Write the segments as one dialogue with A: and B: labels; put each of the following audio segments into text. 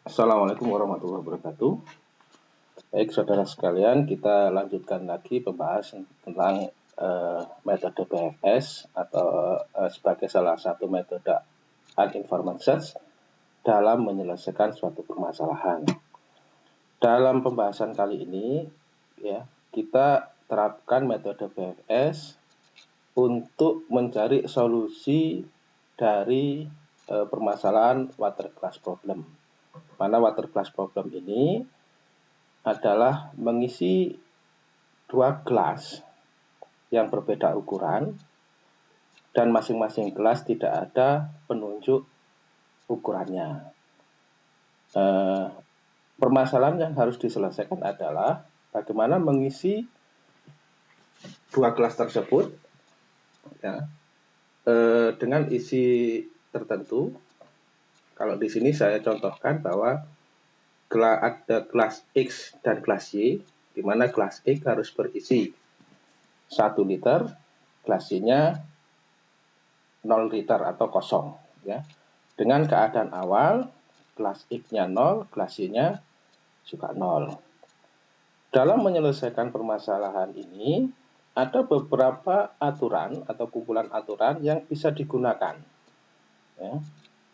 A: Assalamualaikum warahmatullahi wabarakatuh. Baik, saudara sekalian, kita lanjutkan lagi pembahasan tentang metode BFS atau sebagai salah satu metode uninformed search dalam menyelesaikan suatu permasalahan. Dalam pembahasan kali ini, ya, kita terapkan metode BFS untuk mencari solusi dari permasalahan water class problem. Mana water class problem ini adalah mengisi dua gelas yang berbeda ukuran dan masing-masing gelas tidak ada penunjuk ukurannya. Permasalahan yang harus diselesaikan adalah bagaimana mengisi dua gelas tersebut ya, dengan isi tertentu. Kalau di sini saya contohkan bahwa ada gelas X dan gelas Y, di mana gelas X harus berisi 1 liter, gelas Y-nya 0 liter atau kosong. Ya. Dengan keadaan awal, gelas X-nya 0, gelas Y-nya juga 0. Dalam menyelesaikan permasalahan ini, ada beberapa aturan atau kumpulan aturan yang bisa digunakan. Ya.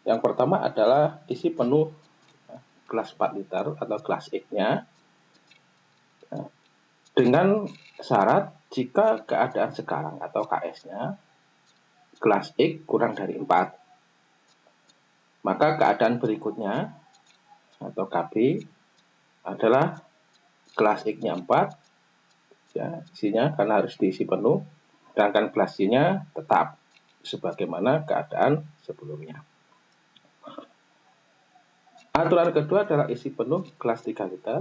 A: Yang pertama adalah isi penuh gelas 4 liter atau gelas X-nya dengan syarat jika keadaan sekarang atau KS-nya gelas X kurang dari 4. Maka keadaan berikutnya atau KB adalah gelas X-nya 4, ya, isinya karena harus diisi penuh, sedangkan gelas Y-nya tetap sebagaimana keadaan sebelumnya. Aturan kedua adalah isi penuh gelas 3 liter,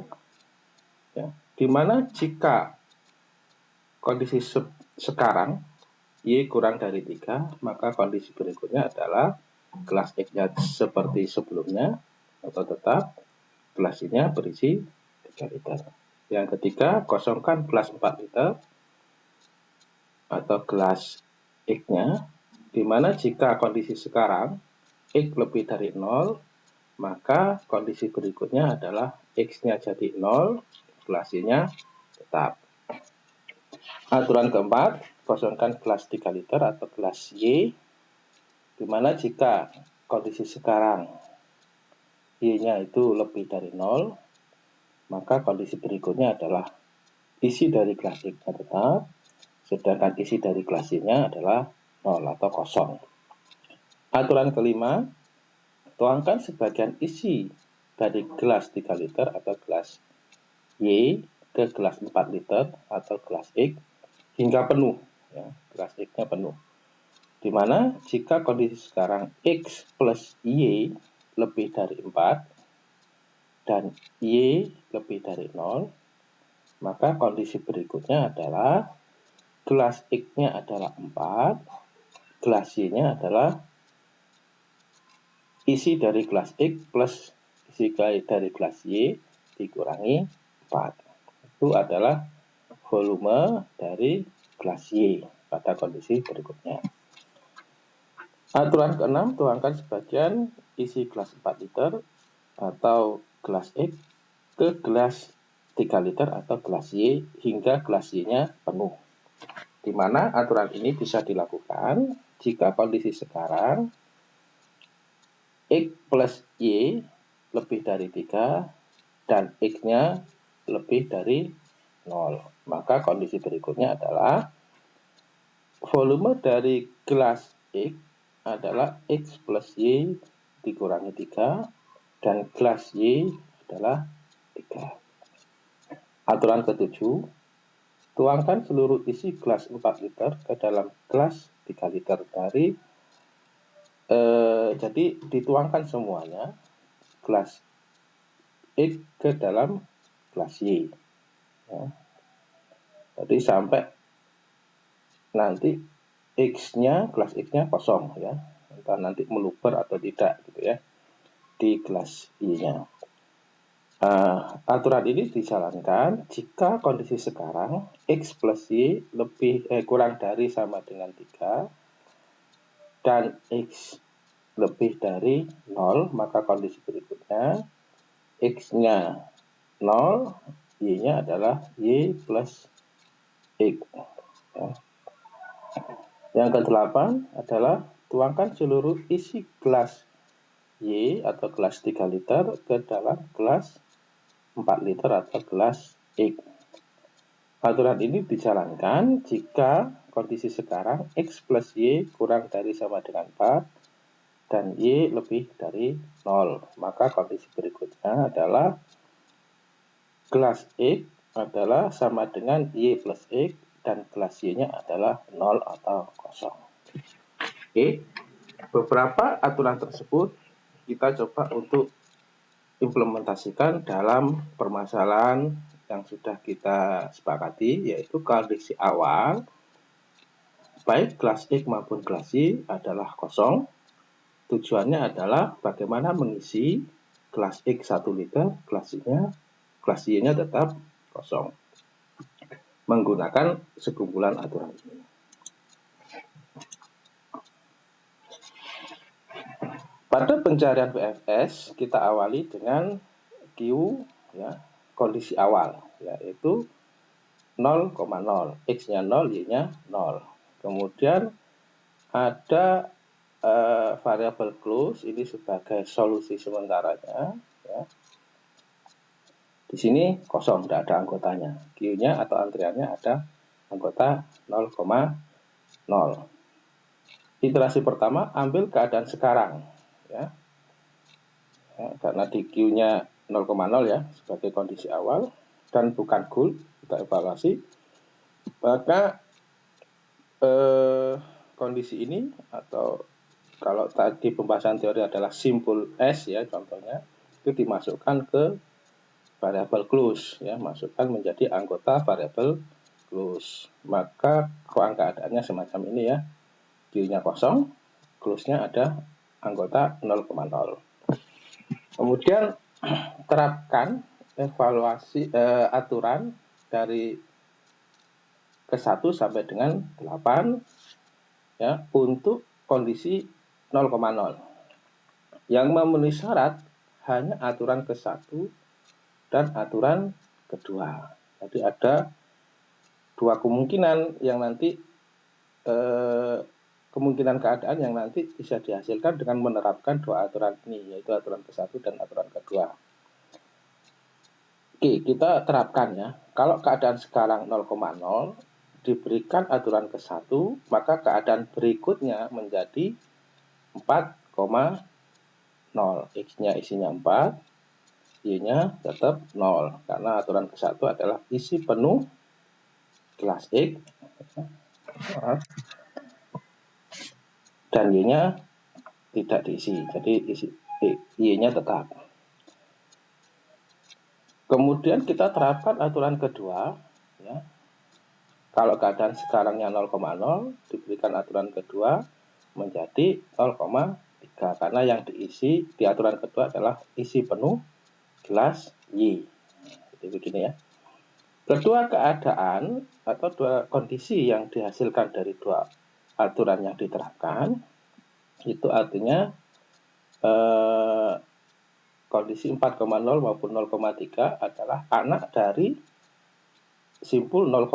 A: ya, di mana jika kondisi sekarang Y kurang dari 3, maka kondisi berikutnya adalah gelas X-nya seperti sebelumnya atau tetap, gelas Y-nya berisi 3 liter. Yang ketiga, kosongkan gelas 4 liter atau gelas X-nya, di mana jika kondisi sekarang X lebih dari 0, maka kondisi berikutnya adalah X-nya jadi 0, gelas Y-nya tetap. Aturan keempat, kosongkan gelas 3 liter atau gelas Y, di mana jika kondisi sekarang Y-nya itu lebih dari 0, maka kondisi berikutnya adalah isi dari gelas X-nya tetap, sedangkan isi dari gelas Y-nya adalah 0 atau kosong. Aturan kelima, tuangkan sebagian isi dari gelas 3 liter atau gelas Y ke gelas 4 liter atau gelas X hingga penuh, ya, gelas X-nya penuh. Di mana jika kondisi sekarang X plus Y lebih dari 4 dan Y lebih dari 0, maka kondisi berikutnya adalah gelas X-nya adalah 4, gelas Y-nya adalah isi dari gelas X plus isi dari gelas Y dikurangi 4. Itu adalah volume dari gelas Y pada kondisi berikutnya. Aturan keenam, tuangkan sebagian isi gelas 4 liter atau gelas X ke gelas 3 liter atau gelas Y hingga gelas Y-nya penuh. Di mana aturan ini bisa dilakukan jika kondisi sekarang X plus Y lebih dari 3 dan X-nya lebih dari 0. Maka kondisi berikutnya adalah volume dari gelas X adalah X plus Y dikurangi 3 dan gelas Y adalah 3. Aturan ketujuh, tuangkan seluruh isi gelas 4 liter ke dalam gelas 3 liter dari jadi dituangkan semuanya gelas X ke dalam gelas Y, ya. Jadi sampai nanti gelas X-nya kosong, ya, entah nanti meluber atau tidak gitu ya di gelas Y-nya. Aturan ini dijalankan jika kondisi sekarang X plus Y kurang dari sama dengan 3 dan X lebih dari 0, maka kondisi berikutnya X-nya 0, Y-nya adalah Y plus X. Ya. Yang ke-8 adalah tuangkan seluruh isi gelas Y atau gelas 3 liter ke dalam gelas 4 liter atau gelas X. Aturan ini dijalankan jika kondisi sekarang X plus Y kurang dari sama dengan 4 dan Y lebih dari 0. Maka kondisi berikutnya adalah gelas X adalah sama dengan Y plus X dan gelas Y-nya adalah 0 atau kosong. Oke, beberapa aturan tersebut kita coba untuk implementasikan dalam permasalahan yang sudah kita sepakati, yaitu kondisi awal baik kelas X maupun kelas Y adalah kosong. Tujuannya adalah bagaimana mengisi kelas X 1 liter, kelas Y-nya tetap kosong menggunakan sekumpulan aturan ini. Pada pencarian PFS kita awali dengan Q, ya, kondisi awal, yaitu 0,0, X-nya 0, Y-nya 0. Kemudian ada variabel close, ini sebagai solusi sementaranya. Ya. Di sini kosong, tidak ada anggotanya. Q-nya atau antriannya ada anggota 0,0. Iterasi pertama, ambil keadaan sekarang. Ya. Karena di Q-nya 0,0 ya, sebagai kondisi awal, dan bukan goal, kita evaluasi. Maka kondisi ini, atau kalau tadi pembahasan teori adalah simpul S ya contohnya, itu dimasukkan ke variabel close ya, masukkan menjadi anggota variabel close. Maka keadaannya semacam ini ya, Q-nya kosong, close-nya ada anggota 0,0. Kemudian terapkan evaluasi aturan dari ke-1 sampai dengan 8 ya untuk kondisi 0,0. Yang memenuhi syarat hanya aturan ke-1 dan aturan kedua. Jadi ada dua kemungkinan yang nanti kemungkinan keadaan yang nanti bisa dihasilkan dengan menerapkan dua aturan ini, yaitu aturan ke-1 dan aturan kedua. Oke, kita terapkan ya. Kalau keadaan sekarang 0,0 diberikan aturan ke-1, maka keadaan berikutnya menjadi 4,0. X-nya isinya 4, Y-nya tetap 0. Karena aturan ke-1 adalah isi penuh kelas X dan Y-nya tidak diisi. Jadi Y-nya tetap. Kemudian kita terapkan aturan kedua. Ya. Kalau keadaan sekarangnya 0,0, diberikan aturan kedua menjadi 0,3. Karena yang diisi di aturan kedua adalah isi penuh gelas Y. Jadi begini ya. Kedua keadaan atau dua kondisi yang dihasilkan dari dua aturan yang diterapkan, itu artinya kondisi 4,0 maupun 0,3 adalah anak dari simpul 0,0.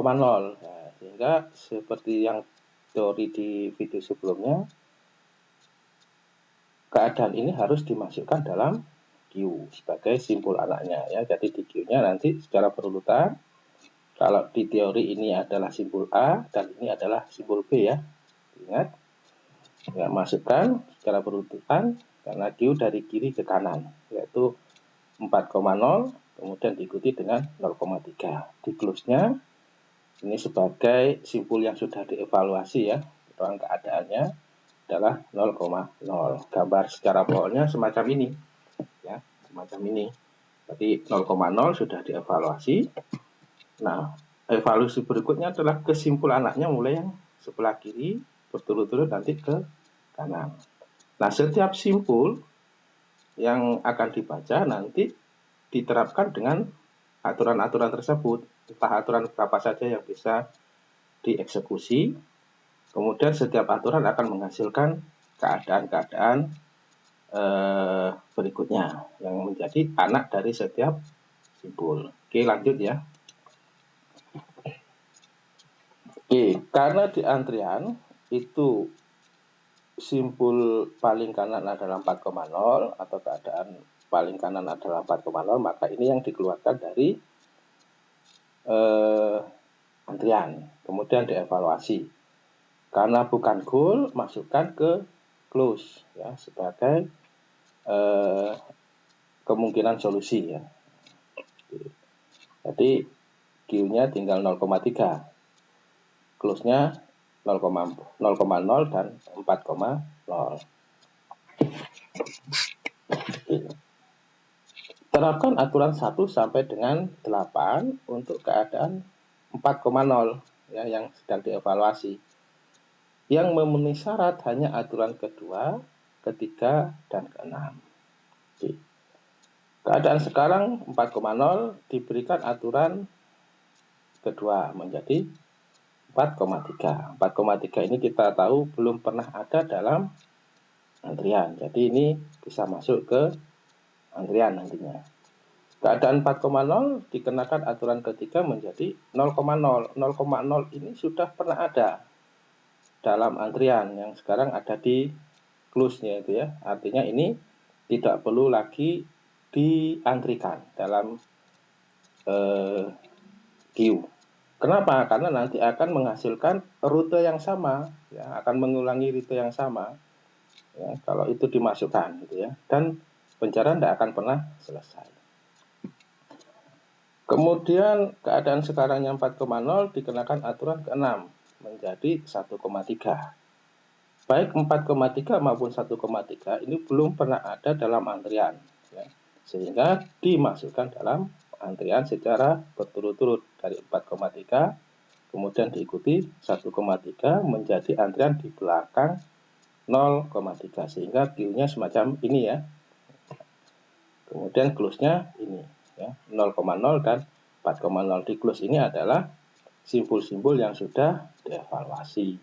A: Nah, sehingga seperti yang teori di video sebelumnya, keadaan ini harus dimasukkan dalam Q sebagai simpul anaknya ya. Jadi di Q-nya nanti secara berurutan, kalau di teori ini adalah simpul A dan ini adalah simpul B ya. Ingat, ya, masukkan secara berurutan karena Q dari kiri ke kanan, yaitu 4,0 kemudian diikuti dengan 0,3. Di close-nya ini sebagai simpul yang sudah dievaluasi ya, ruang keadaannya adalah 0,0. Gambar secara powernya semacam ini ya, semacam ini. Jadi 0,0 sudah dievaluasi. Nah, evaluasi berikutnya adalah kesimpulan anaknya mulai yang sebelah kiri berturut-turut nanti ke kanan. Nah, setiap simpul yang akan dibaca nanti diterapkan dengan aturan-aturan tersebut, entah aturan berapa saja yang bisa dieksekusi. Kemudian setiap aturan akan menghasilkan keadaan-keadaan berikutnya yang menjadi anak dari setiap simpul. Oke, lanjut ya. Oke, karena di antrian itu simpul paling kanan adalah 4,0 atau keadaan paling kanan adalah 4,0, maka ini yang dikeluarkan dari antrian, kemudian dievaluasi. Karena bukan goal, masukkan ke close ya sebagai kemungkinan solusi ya. Jadi Q-nya tinggal 0,3, close-nya 0,0 dan 4,0. Terapkan aturan 1 sampai dengan 8 untuk keadaan 4,0 ya, yang sedang dievaluasi. Yang memenuhi syarat hanya aturan kedua, ketiga, dan keenam. Oke. Keadaan sekarang 4,0 diberikan aturan kedua menjadi 4,3. 4,3 ini kita tahu belum pernah ada dalam antrian. Jadi ini bisa masuk ke antrian nantinya. Keadaan 4,0 dikenakan aturan ketiga menjadi 0,0. 0,0 ini sudah pernah ada dalam antrian yang sekarang ada di close-nya itu ya. Artinya ini tidak perlu lagi diantrikan dalam queue. Kenapa? Karena nanti akan menghasilkan rute yang sama, ya, akan mengulangi rute yang sama. Ya, kalau itu dimasukkan, gitu ya, dan pencarian tidak akan pernah selesai. Kemudian keadaan sekarang yang 4,0 dikenakan aturan ke-6 menjadi 1,3. Baik 4,3 maupun 1,3 ini belum pernah ada dalam antrian, ya, sehingga dimasukkan dalam antrian secara berturut-turut dari 4,3 kemudian diikuti 1,3 menjadi antrian di belakang 0,3 sehingga Q-nya semacam ini ya. Kemudian close-nya ini ya, 0,0 dan 4,0. Di close ini adalah simpul-simpul yang sudah dievaluasi.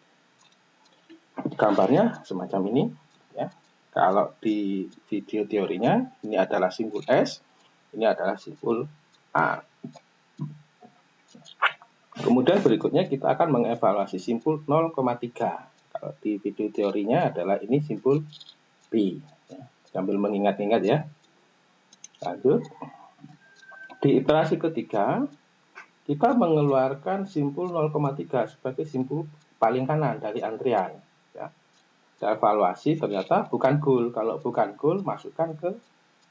A: Gambarnya semacam ini ya. Kalau di video teorinya ini adalah simpul S, ini adalah simpul A. Kemudian berikutnya kita akan mengevaluasi simpul 0,3. Kalau di video teorinya adalah ini simpul B. Ya, sambil mengingat-ingat ya. Lanjut. Di iterasi ketiga, kita mengeluarkan simpul 0,3 sebagai simpul paling kanan dari antrian. Ya. Kita evaluasi ternyata bukan goal. Kalau bukan goal, masukkan ke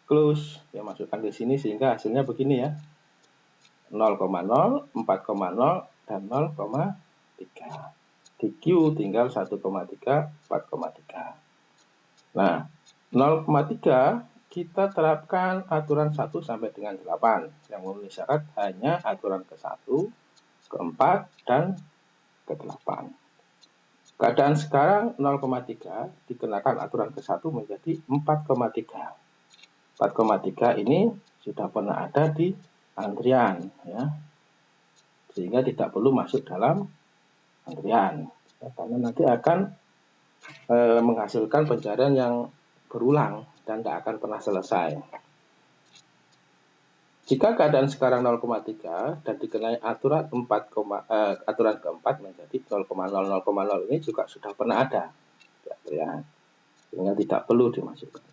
A: close. Ya, masukkan di sini sehingga hasilnya begini ya. 0,0, 4,0, dan 0,3. Di Q tinggal 1,3, 4,3. Nah, 0,3 kita terapkan aturan 1 sampai dengan 8 yang memenuhi syarat hanya aturan ke-1, ke-4, dan ke-8. Keadaan sekarang 0,3 dikenakan aturan ke-1 menjadi 4,3. 4,3 ini sudah pernah ada di antrian ya. Sehingga tidak perlu masuk dalam antrian ya, karena nanti akan menghasilkan pencarian yang berulang dan tidak akan pernah selesai. Jika keadaan sekarang 0,3 dan dikenai aturan aturan keempat menjadi 0,0 0,0 ini juga sudah pernah ada ya, sehingga tidak perlu dimasukkan.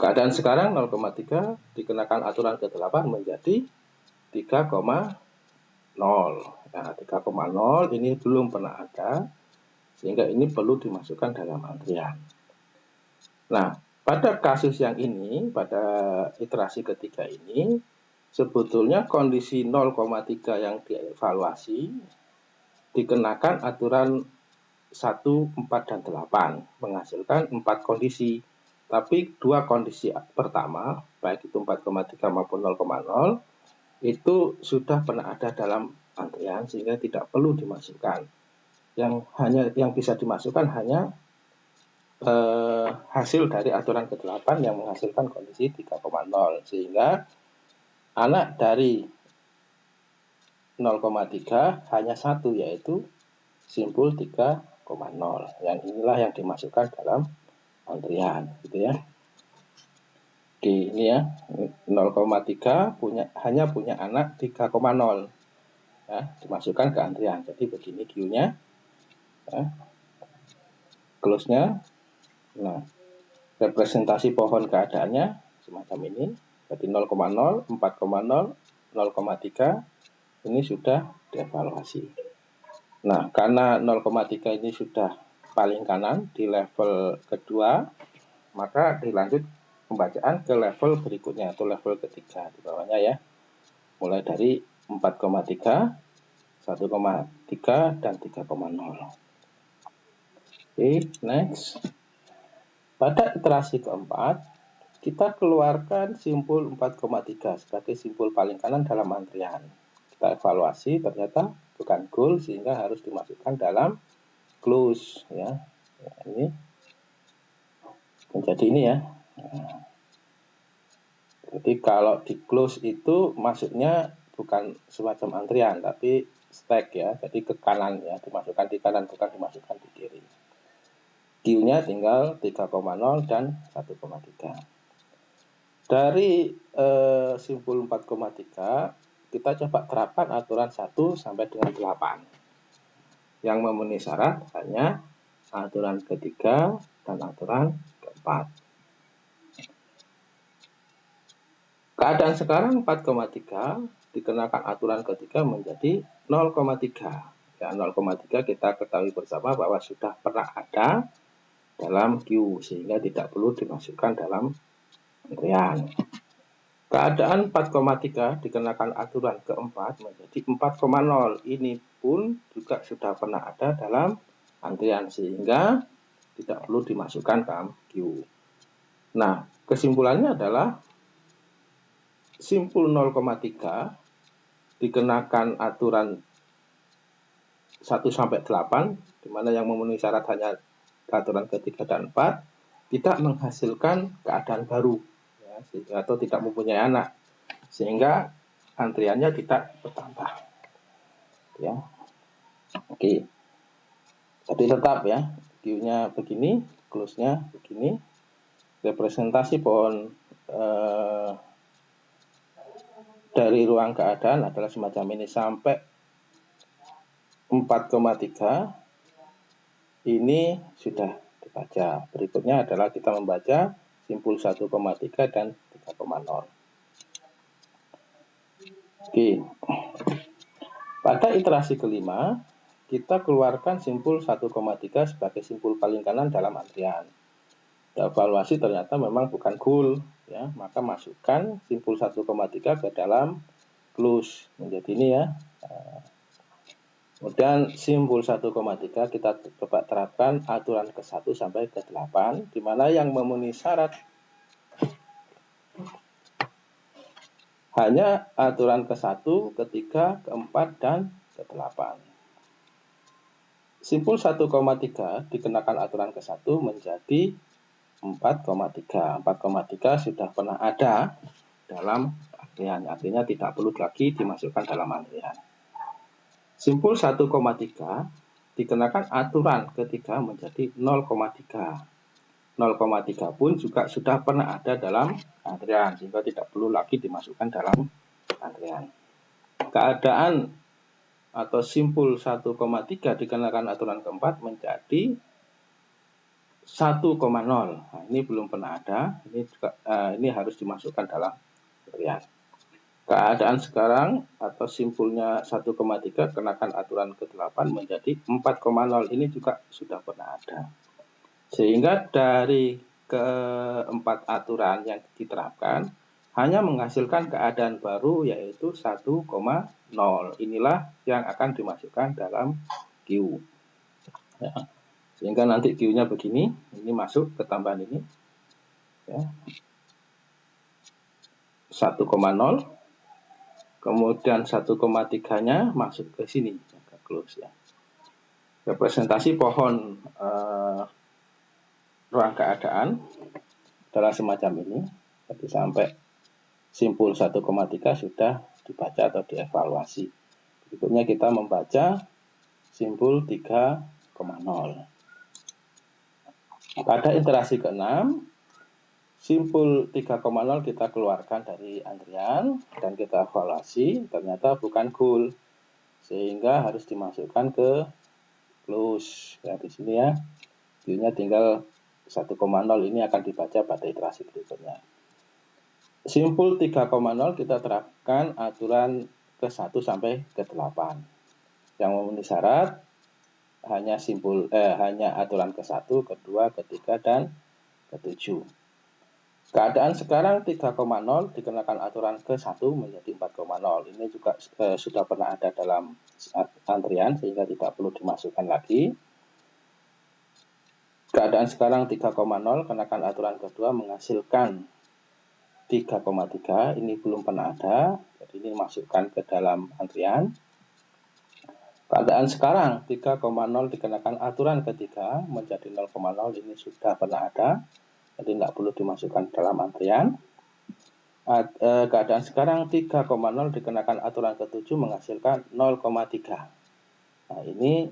A: Keadaan sekarang 0,3 dikenakan aturan ke-8 menjadi 3,0. Nah, 3,0 ini belum pernah ada, sehingga ini perlu dimasukkan dalam antrian. Nah, pada kasus yang ini, pada iterasi ketiga ini, sebetulnya kondisi 0,3 yang dievaluasi dikenakan aturan 1, 4, dan 8, menghasilkan 4 kondisi. Tapi 2 kondisi pertama, baik itu 4,3 maupun 0,0, itu sudah pernah ada dalam antrian sehingga tidak perlu dimasukkan. Yang bisa dimasukkan hanya hasil dari aturan ke-8 yang menghasilkan kondisi 3,0 sehingga anak dari 0,3 hanya satu yaitu simpul 3,0. Yang inilah yang dimasukkan dalam antrian, gitu ya. Oke, ini ya 0,3 hanya punya anak 3,0 ya, dimasukkan ke antrian. Jadi begini Q-nya, ya, close-nya. Nah, representasi pohon keadaannya semacam ini. Jadi 0,0, 4,0, 0,3 ini sudah dievaluasi. Nah, karena 0,3 ini sudah paling kanan di level kedua, maka dilanjut pembacaan ke level berikutnya atau level ketiga di bawahnya ya. Mulai dari 4,3, 1,3 dan 3,0. Oke, next. Pada iterasi keempat, kita keluarkan simpul 4,3 sebagai simpul paling kanan dalam antrian. Kita evaluasi, ternyata bukan goal sehingga harus dimasukkan dalam close ya. Ini menjadi ini ya. Jadi kalau di close itu maksudnya bukan semacam antrian tapi stack ya. Jadi ke kanan ya, dimasukkan di kanan bukan dimasukkan di kiri. Q-nya tinggal 3,0 dan 1,3. Dari simpul 4,3 kita coba terapkan aturan 1 sampai dengan 8. Yang memenuhi syarat hanya aturan ketiga dan aturan keempat. Keadaan sekarang 4,3 dikenakan aturan ketiga menjadi 0,3. Ya, 0,3 kita ketahui bersama bahwa sudah pernah ada dalam Q sehingga tidak perlu dimasukkan dalam antrian. Keadaan 4,3 dikenakan aturan keempat menjadi 4,0. Ini pun juga sudah pernah ada dalam antrian sehingga tidak perlu dimasukkan dalam Q. Nah, kesimpulannya adalah simpul 0,3 dikenakan aturan 1 sampai 8, di mana yang memenuhi syarat hanya aturan ketiga dan 4, tidak menghasilkan keadaan baru ya, atau tidak mempunyai anak, sehingga antriannya tidak bertambah. Ya. Oke. Jadi tetap ya, Q-nya begini, close-nya begini. Representasi pohon dari ruang keadaan adalah semacam ini sampai 4,3 ini sudah dibaca. Berikutnya adalah kita membaca simpul 1,3 dan 3,0. Oke. Pada iterasi kelima, kita keluarkan simpul 1,3 sebagai simpul paling kanan dalam antrian. Evaluasi ternyata memang bukan goal ya, maka masukkan simpul 1,3 ke dalam close menjadi ini ya. Kemudian simpul 1,3 kita coba terapkan aturan ke 1 sampai ke 8, di mana yang memenuhi syarat hanya aturan ke 1, ke 3, ke 4 dan ke 8. Simpul 1,3 dikenakan aturan ke 1 menjadi 4,3. 4,3 sudah pernah ada dalam antrian, artinya tidak perlu lagi dimasukkan dalam antrian. Simpul 1,3 dikenakan aturan ketiga menjadi 0,3. 0,3 pun juga sudah pernah ada dalam antrian, sehingga tidak perlu lagi dimasukkan dalam antrian. Keadaan atau simpul 1,3 dikenakan aturan keempat menjadi 1,0. Nah, ini belum pernah ada. Ini juga ini harus dimasukkan dalam antrian. Keadaan sekarang atau simpulnya 1,3 kenakan aturan ke-8 menjadi 4,0. Ini juga sudah pernah ada. Sehingga dari keempat aturan yang diterapkan hanya menghasilkan keadaan baru yaitu 1,0. Inilah yang akan dimasukkan dalam Q. Ya. Sehingga nanti Q-nya begini, ini masuk ke tambahan ini. Ya. 1,0. Kemudian 1,3-nya masuk ke sini, ke close ya. Representasi pohon ruang keadaan adalah semacam ini. Jadi sampai simpul 1,3 sudah dibaca atau dievaluasi. Berikutnya kita membaca simpul 3,0. Pada iterasi ke-6, simpul 3,0 kita keluarkan dari antrian dan kita evaluasi, ternyata bukan goal, sehingga harus dimasukkan ke close. Ya, di sini ya, Q-nya tinggal 1,0, ini akan dibaca pada iterasi berikutnya. Simpul 3,0 kita terapkan aturan ke-1 sampai ke-8. Yang memenuhi syarat hanya aturan ke-1, ke-2, ke-3, dan ke-7. Keadaan sekarang 3,0 dikenakan aturan ke-1 menjadi 4,0. Ini juga sudah pernah ada dalam antrian sehingga tidak perlu dimasukkan lagi. Keadaan sekarang 3,0 kenakan aturan kedua menghasilkan 3,3. Ini belum pernah ada, jadi ini masukkan ke dalam antrian. Keadaan sekarang 3,0 dikenakan aturan ketiga menjadi 0,0, ini sudah pernah ada, jadi tidak perlu dimasukkan dalam antrian. Keadaan sekarang 3,0 dikenakan aturan ke-7 menghasilkan 0,3. Nah, ini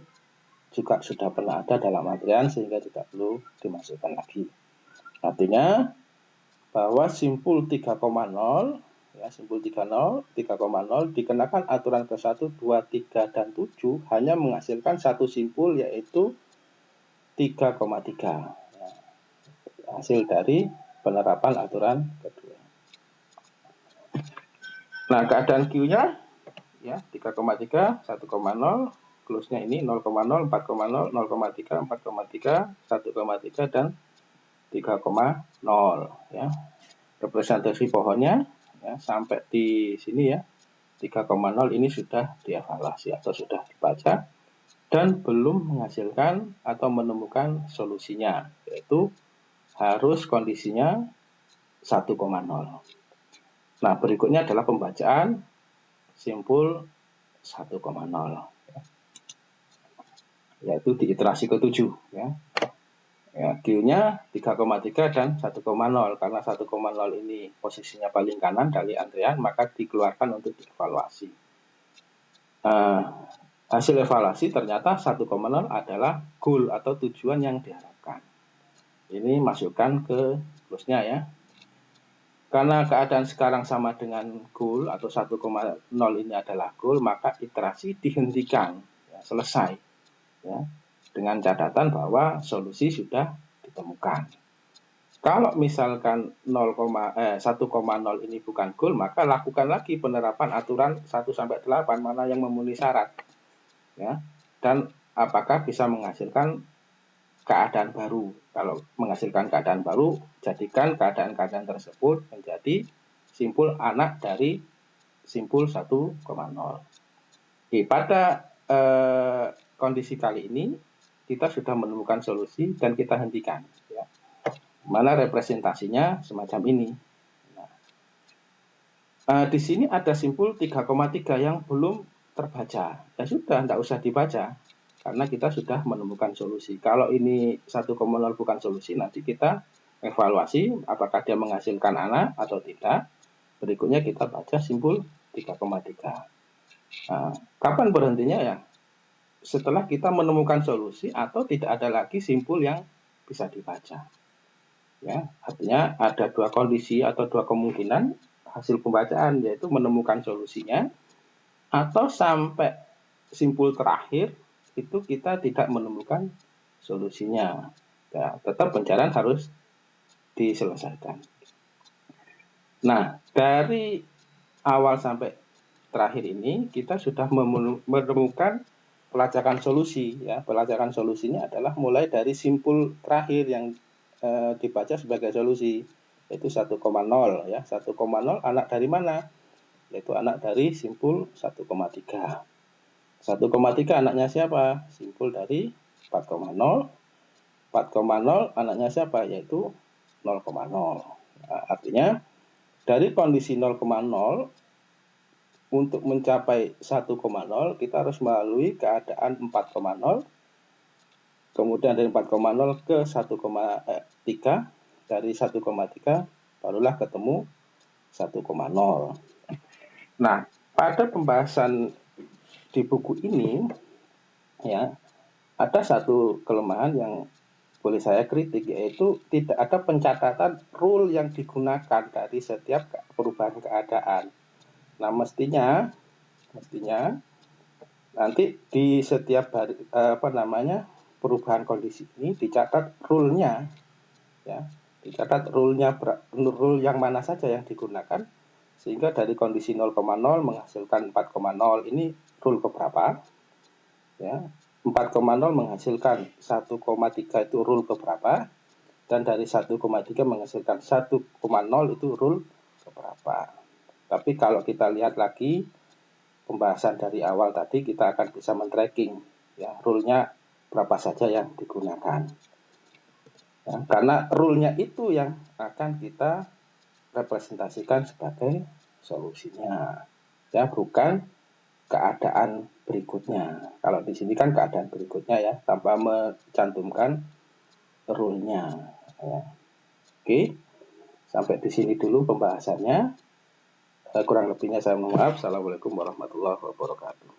A: juga sudah pernah ada dalam antrian sehingga tidak perlu dimasukkan lagi. Artinya bahwa simpul 3,0 ya, simpul 3,0 dikenakan aturan ke-1, 2, 3, dan 7 hanya menghasilkan satu simpul, yaitu 3,3. Ya, hasil dari penerapan aturan kedua. Nah, keadaan Q-nya ya 3,3, 1,0, close-nya ini 0,0, 4,0, 0,3, 4,3, 1,3, dan 3,0 ya. Representasi pohonnya ya, sampai di sini ya, 3,0 ini sudah dievaluasi atau sudah dibaca dan belum menghasilkan atau menemukan solusinya, yaitu harus kondisinya 1,0. Nah, berikutnya adalah pembacaan simpul 1,0 yaitu di iterasi ke-7 ya. Ya, Q-nya 3,3 dan 1,0. Karena 1,0 ini posisinya paling kanan dari antrian, maka dikeluarkan untuk dievaluasi. Hasil evaluasi ternyata 1,0 adalah goal atau tujuan yang diharapkan. Ini masukkan ke close-nya ya. Karena keadaan sekarang sama dengan goal atau 1,0 ini adalah goal, maka iterasi dihentikan, ya, selesai. Ya, dengan catatan bahwa solusi sudah ditemukan. Kalau misalkan 1,0 ini bukan goal, maka lakukan lagi penerapan aturan 1 sampai 8 mana yang memenuhi syarat. Ya, dan apakah bisa menghasilkan keadaan baru. Kalau menghasilkan keadaan baru, jadikan keadaan-keadaan tersebut menjadi simpul anak dari simpul 1,0. Pada kondisi kali ini kita sudah menemukan solusi dan kita hentikan ya. Mana representasinya semacam ini. Di sini ada simpul 3,3 yang belum terbaca. Ya sudah, tidak usah dibaca karena kita sudah menemukan solusi. Kalau ini 1,0 bukan solusi, nanti kita evaluasi apakah dia menghasilkan anak atau tidak. Berikutnya kita baca simpul 3,3. Nah, kapan berhentinya ya? Setelah kita menemukan solusi atau tidak ada lagi simpul yang bisa dibaca. Ya, artinya ada dua kondisi atau dua kemungkinan hasil pembacaan, yaitu menemukan solusinya atau sampai simpul terakhir itu kita tidak menemukan solusinya. Ya, tetap pencarian harus diselesaikan. Nah, dari awal sampai terakhir ini kita sudah menemukan pelacakan solusi. Ya, pelacakan solusinya adalah mulai dari simpul terakhir yang dibaca sebagai solusi, yaitu 1,0 ya. 1,0 anak dari mana? Yaitu anak dari simpul 1,3. 1,3 anaknya siapa? Simpul dari 4,0. 4,0 anaknya siapa? Yaitu 0,0. Nah, artinya dari kondisi 0,0 untuk mencapai 1,0 kita harus melalui keadaan 4,0. Kemudian dari 4,0 ke 1,3. Dari 1,3 barulah ketemu 1,0. Nah, pada pembahasan di buku ini ya, ada satu kelemahan yang boleh saya kritik, yaitu tidak ada pencatatan rule yang digunakan dari setiap perubahan keadaan. Nah, mestinya nanti di setiap perubahan kondisi ini dicatat rule-nya, ya, dicatat rule yang mana saja yang digunakan, sehingga dari kondisi 0,0 menghasilkan 4,0 ini rule keberapa, ya, 4,0 menghasilkan 1,3 itu rule keberapa, dan dari 1,3 menghasilkan 1,0 itu rule keberapa. Tapi kalau kita lihat lagi pembahasan dari awal tadi, kita akan bisa men-tracking, ya, rule-nya berapa saja yang digunakan, ya, karena rule-nya itu yang akan kita representasikan sebagai solusinya, ya, bukan keadaan berikutnya. Kalau di sini kan keadaan berikutnya, ya, tanpa mencantumkan rule-nya, ya. Oke, sampai di sini dulu pembahasannya. Kurang lebihnya saya mohon maaf. Assalamualaikum warahmatullahi wabarakatuh.